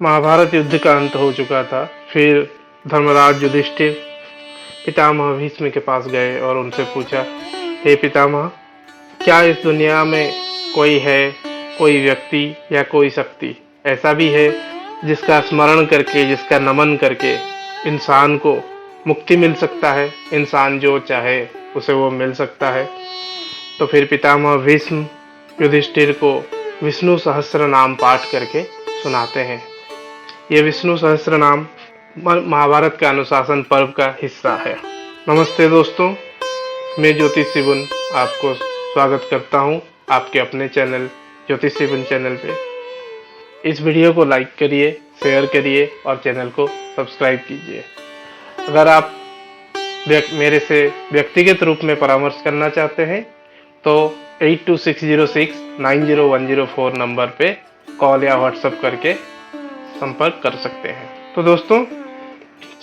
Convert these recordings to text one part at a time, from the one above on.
महाभारत युद्ध का अंत हो चुका था। फिर धर्मराज युधिष्ठिर पितामह भीष्म के पास गए और उनसे पूछा, हे पितामह, क्या इस दुनिया में कोई है, कोई व्यक्ति या कोई शक्ति ऐसा भी है जिसका स्मरण करके, जिसका नमन करके इंसान को मुक्ति मिल सकता है, इंसान जो चाहे उसे वो मिल सकता है? तो फिर पितामह भीष्म युधिष्ठिर को विष्णु सहस्त्र नाम पाठ करके सुनाते हैं। ये विष्णु सहस्त्र नाम महाभारत का अनुशासन पर्व का हिस्सा है। नमस्ते दोस्तों, मैं ज्योतिष शिवन आपको स्वागत करता हूं आपके अपने चैनल ज्योतिष शिवन चैनल पे। इस वीडियो को लाइक करिए, शेयर करिए और चैनल को सब्सक्राइब कीजिए। अगर आप मेरे से व्यक्तिगत रूप में परामर्श करना चाहते हैं तो 8260690104 नंबर पे कॉल या व्हाट्सएप करके संपर्क कर सकते हैं। तो दोस्तों,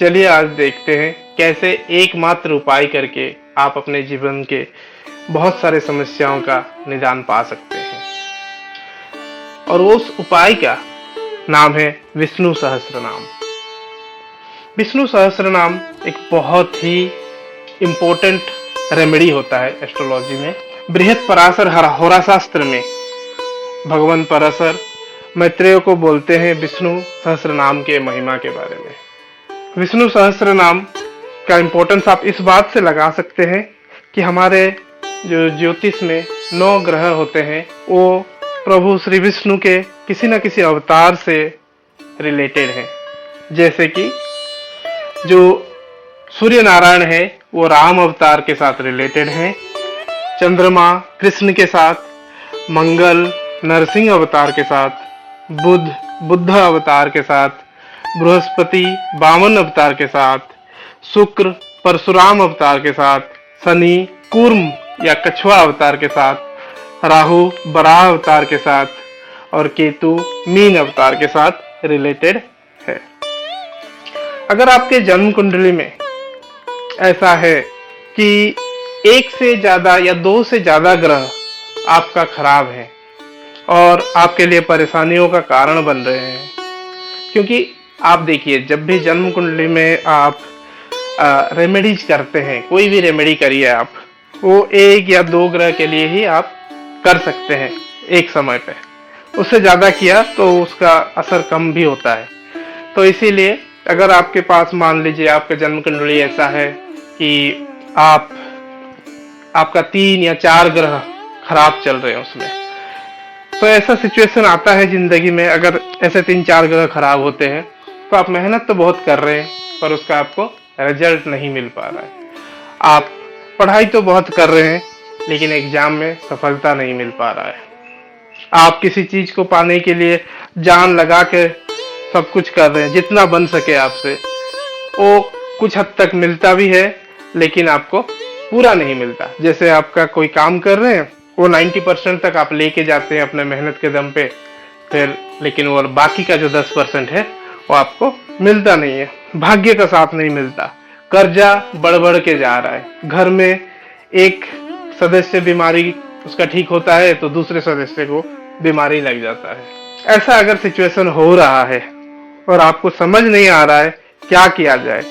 चलिए आज देखते हैं कैसे एकमात्र उपाय करके आप अपने जीवन के बहुत सारे समस्याओं का निदान पा सकते हैं। और उस उपाय का नाम है विष्णु सहस्त्र नाम। विष्णु सहस्त्र नाम एक बहुत ही इम्पोर्टेंट रेमेडी होता है एस्ट्रोलॉजी में। बृहत पराशर होरा शास्त्र में भगवान पराशर मैत्रेय को बोलते हैं विष्णु सहस्त्र नाम के महिमा के बारे में। विष्णु सहस्त्र नाम का इम्पोर्टेंस आप इस बात से लगा सकते हैं कि हमारे जो ज्योतिष में 9 ग्रह होते हैं वो प्रभु श्री विष्णु के किसी न किसी अवतार से रिलेटेड हैं। जैसे कि जो सूर्य नारायण है वो राम अवतार के साथ रिलेटेड हैं, चंद्रमा कृष्ण के साथ, मंगल नरसिंह अवतार के साथ, बुद्ध अवतार के साथ, बृहस्पति वामन अवतार के साथ, शुक्र परशुराम अवतार के साथ, शनि कूर्म या कछुआ अवतार के साथ, राहु बराह अवतार के साथ और केतु मीन अवतार के साथ रिलेटेड है। अगर आपके जन्म कुंडली में ऐसा है कि 1 से ज्यादा या 2 से ज्यादा ग्रह आपका खराब है और आपके लिए परेशानियों का कारण बन रहे हैं, क्योंकि आप देखिए, जब भी जन्म कुंडली में आप रेमेडीज करते हैं, कोई भी रेमेडी करिए आप, वो 1 या 2 ग्रह के लिए ही आप कर सकते हैं एक समय पे। उससे ज़्यादा किया तो उसका असर कम भी होता है। तो इसीलिए अगर आपके पास मान लीजिए आपका जन्म कुंडली ऐसा है कि आपका 3 या 4 ग्रह खराब चल रहे हैं उसमें, तो ऐसा सिचुएशन आता है जिंदगी में। अगर ऐसे 3-4 ग्रह खराब होते हैं तो आप मेहनत तो बहुत कर रहे हैं पर उसका आपको रिजल्ट नहीं मिल पा रहा है। आप पढ़ाई तो बहुत कर रहे हैं लेकिन एग्जाम में सफलता नहीं मिल पा रहा है। आप किसी चीज को पाने के लिए जान लगा के सब कुछ कर रहे हैं, जितना बन सके आपसे, वो कुछ हद तक मिलता भी है लेकिन आपको पूरा नहीं मिलता। जैसे आपका कोई काम कर रहे हैं, वो 90% तक आप लेके जाते हैं अपने मेहनत के दम पे, फिर लेकिन वो बाकी का जो 10% है वो आपको मिलता नहीं है, भाग्य का साथ नहीं मिलता। कर्जा बढ़ बढ़ के जा रहा है, घर में एक सदस्य बीमारी उसका ठीक होता है तो दूसरे सदस्य को बीमारी लग जाता है। ऐसा अगर सिचुएशन हो रहा है और आपको समझ नहीं आ रहा है क्या किया जाए,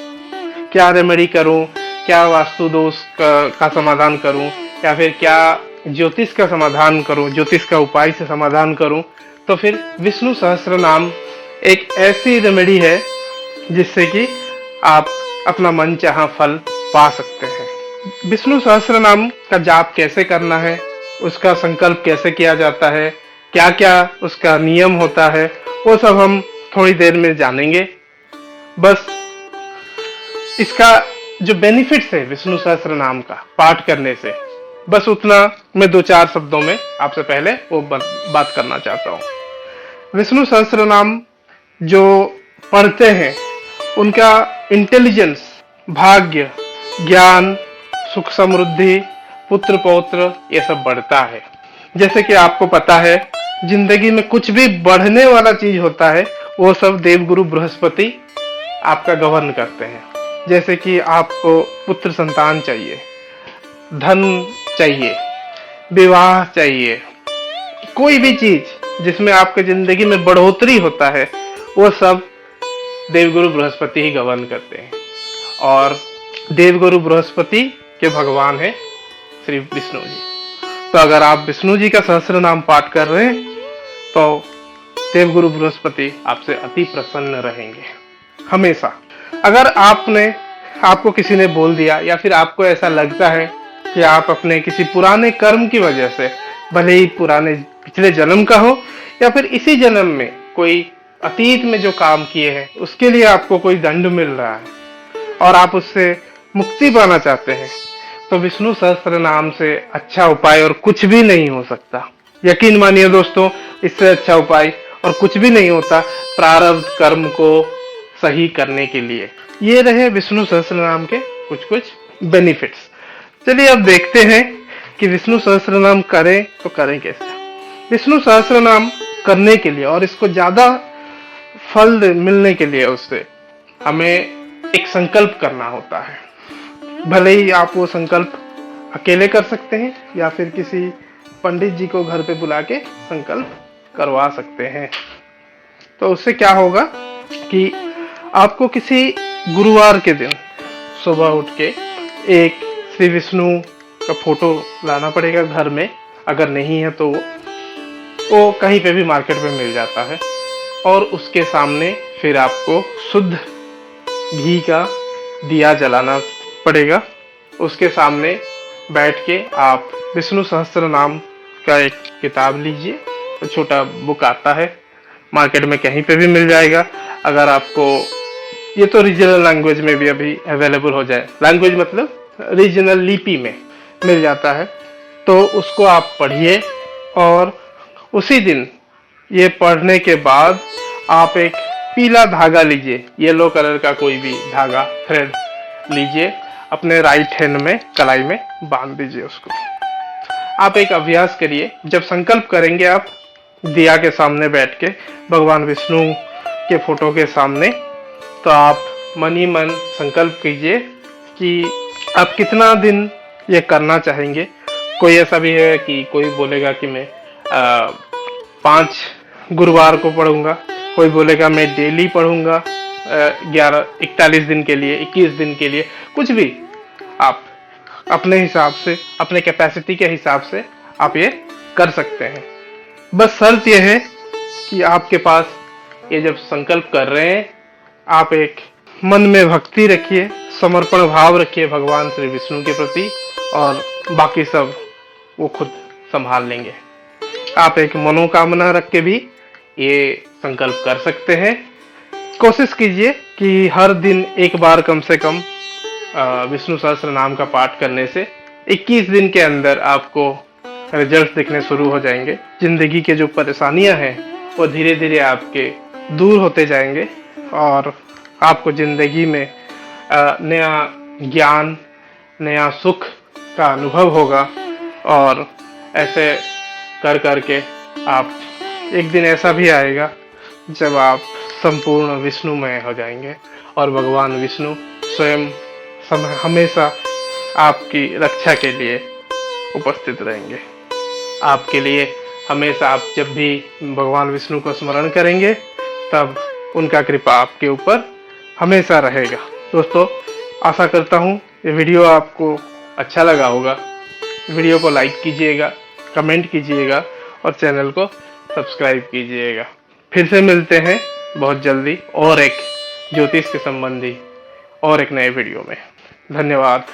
क्या रेमेडी करूं, क्या वास्तु दोष का समाधान करूं या फिर क्या ज्योतिष का समाधान करूं, ज्योतिष का उपाय से समाधान करूं, तो फिर विष्णु सहस्त्र नाम एक ऐसी रेमेडी है जिससे कि आप अपना मनचाहा फल पा सकते हैं। विष्णु सहस्त्र नाम का जाप कैसे करना है, उसका संकल्प कैसे किया जाता है, क्या क्या उसका नियम होता है, वो सब हम थोड़ी देर में जानेंगे। बस इसका जो बेनिफिट्स है विष्णु सहस्त्र नाम का पाठ करने से, बस उतना मैं 2-4 शब्दों में आपसे पहले वो बात करना चाहता हूँ। विष्णु सहस्त्र नाम जो पढ़ते हैं उनका इंटेलिजेंस, भाग्य, ज्ञान, सुख समृद्धि, पुत्र पौत्र ये सब बढ़ता है। जैसे कि आपको पता है जिंदगी में कुछ भी बढ़ने वाला चीज होता है वो सब देवगुरु बृहस्पति आपका गवर्न करते हैं। जैसे कि आपको पुत्र संतान चाहिए, धन चाहिए, विवाह चाहिए, कोई भी चीज जिसमें आपके जिंदगी में बढ़ोतरी होता है वो सब देवगुरु बृहस्पति ही गवर्न करते हैं। और देवगुरु बृहस्पति के भगवान है श्री विष्णु जी। तो अगर आप विष्णु जी का सहस्त्र नाम पाठ कर रहे हैं तो देवगुरु बृहस्पति आपसे अति प्रसन्न रहेंगे हमेशा। अगर आपको किसी ने बोल दिया या फिर आपको ऐसा लगता है कि आप अपने किसी पुराने कर्म की वजह से, भले ही पुराने पिछले जन्म का हो या फिर इसी जन्म में कोई अतीत में जो काम किए हैं उसके लिए आपको कोई दंड मिल रहा है और आप उससे मुक्ति पाना चाहते हैं, तो विष्णु सहस्त्र नाम से अच्छा उपाय और कुछ भी नहीं हो सकता। यकीन मानिए दोस्तों, इससे अच्छा उपाय और कुछ भी नहीं होता प्रारब्ध कर्म को सही करने के लिए। ये रहे विष्णु सहस्त्र नाम के कुछ बेनिफिट्स। चलिए अब देखते हैं कि विष्णु सहस्त्र नाम करें तो करें कैसे। विष्णु सहस्त्र नाम करने के लिए और इसको ज्यादा फल मिलने के लिए उससे हमें एक संकल्प करना होता है। भले ही आप वो संकल्प अकेले कर सकते हैं या फिर किसी पंडित जी को घर पे बुला के संकल्प करवा सकते हैं। तो उससे क्या होगा कि आपको किसी गुरुवार के दिन सुबह उठ के एक श्री विष्णु का फोटो लाना पड़ेगा घर में। अगर नहीं है तो वो कहीं पे भी मार्केट में मिल जाता है। और उसके सामने फिर आपको शुद्ध घी का दिया जलाना पड़ेगा। उसके सामने बैठ के आप विष्णु सहस्त्र नाम का एक किताब लीजिए, तो छोटा बुक आता है, मार्केट में कहीं पे भी मिल जाएगा। अगर आपको ये तो रीजनल लैंग्वेज में भी अभी अवेलेबल हो जाए, लैंग्वेज मतलब रीजनल लिपि में मिल जाता है, तो उसको आप पढ़िए। और उसी दिन ये पढ़ने के बाद आप एक पीला धागा लीजिए, येलो कलर का कोई भी धागा थ्रेड लीजिए, अपने राइट हैंड में कलाई में बांध दीजिए उसको। आप एक अभ्यास करिए, जब संकल्प करेंगे आप दिया के सामने बैठ के भगवान विष्णु के फोटो के सामने, तो आप मन ही मन संकल्प कीजिए कि आप कितना दिन ये करना चाहेंगे। कोई ऐसा भी है कि कोई बोलेगा कि मैं 5 गुरुवार को पढ़ूंगा, कोई बोलेगा मैं डेली पढ़ूंगा 41 दिन के लिए, 21 दिन के लिए, कुछ भी आप अपने हिसाब से, अपने कैपेसिटी के हिसाब से आप ये कर सकते हैं। बस शर्त यह है कि आपके पास ये जब संकल्प कर रहे हैं आप एक मन में भक्ति रखिए, समर्पण भाव रखिए भगवान श्री विष्णु के प्रति, और बाकी सब वो खुद संभाल लेंगे। आप एक मनोकामना रख के भी ये संकल्प कर सकते हैं। कोशिश कीजिए कि हर दिन एक बार कम से कम विष्णु सहस्त्र नाम का पाठ करने से 21 दिन के अंदर आपको रिजल्ट दिखने शुरू हो जाएंगे। जिंदगी के जो परेशानियां हैं वो धीरे धीरे आपके दूर होते जाएंगे और आपको जिंदगी में नया ज्ञान, नया सुख का अनुभव होगा। और ऐसे कर करके आप एक दिन ऐसा भी आएगा जब आप संपूर्ण विष्णुमय हो जाएंगे और भगवान विष्णु स्वयं हमेशा आपकी रक्षा के लिए उपस्थित रहेंगे। आपके लिए हमेशा आप जब भी भगवान विष्णु को स्मरण करेंगे तब उनका कृपा आपके ऊपर हमेशा रहेगा। दोस्तों, आशा करता हूँ ये वीडियो आपको अच्छा लगा होगा। वीडियो को लाइक कीजिएगा, कमेंट कीजिएगा और चैनल को सब्सक्राइब कीजिएगा। फिर से मिलते हैं बहुत जल्दी और एक ज्योतिष के संबंधी और एक नए वीडियो में। धन्यवाद।